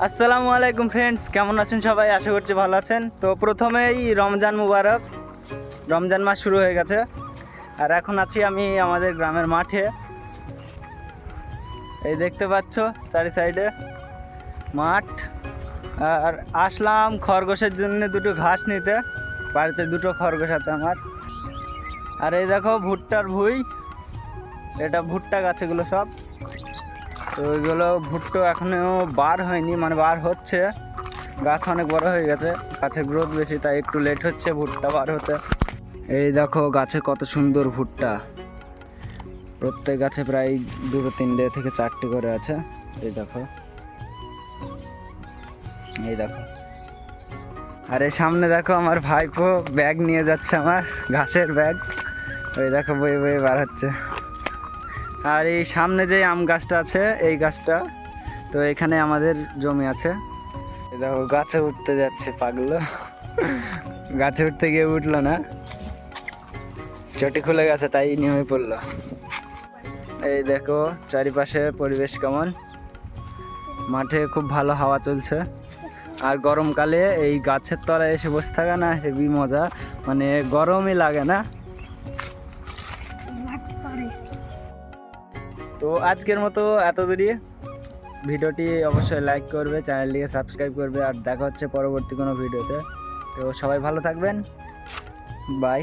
আসসালামু আলাইকুম ফ্রেন্ডস, কেমন আছেন সবাই? আশা করছি ভালো আছেন। তো প্রথমেই রমজান মুবারক। রমজান মাস শুরু হয়ে গেছে আর এখন আছি আমি আমাদের গ্রামের মাঠে। এই দেখতে পাচ্ছ চারি সাইডে মাঠ। আর আসলাম খরগোশের জন্য দুটো ঘাস নিতে। বাড়িতে দুটো খরগোশ আছে আমার। আর এই দেখো ভুট্টার ভুঁই, এটা ভুট্টা গাছ এগুলো সব। তো ওইগুলো ভুট্টো এখনও বার হয়নি, মানে বার হচ্ছে। গাছ অনেক বড় হয়ে গেছে, গাছের গ্রোথ বেশি, তাই একটু লেট হচ্ছে ভুট্টা বার হতে। এই দেখো গাছে কত সুন্দর ভুট্টা, প্রত্যেক গাছে প্রায় দুটো তিনটে থেকে চারটে করে আছে। এই দেখো, এই দেখো। আর এই সামনে দেখো আমার ভাইপো ব্যাগ নিয়ে যাচ্ছে, আমার ঘাসের ব্যাগ। ওই দেখো বয়ে বয়ে বার হচ্ছে। আর এই সামনে যে আম গাছটা আছে, এই গাছটা, তো এখানে আমাদের জমি আছে। দেখো গাছে উঠতে যাচ্ছে পাগলো, গাছে উঠতে গিয়ে উঠলো না, চটি খুলে গেছে তাই নেমে পড়লো। এই দেখো চারিপাশে পরিবেশ কেমন, মাঠে খুব ভালো হাওয়া চলছে। আর গরমকালে এই গাছের তলায় এসে বসে থাকা না, হেভি মজা, মানে গরমই লাগে না। তো আজকের মতো এত দূরই। ভিডিওটি অবশ্যই লাইক করবে, চ্যানেলটিকে সাবস্ক্রাইব করবে, আর দেখা হচ্ছে পরবর্তী কোনো ভিডিওতে। তো সবাই ভালো থাকবেন, বাই।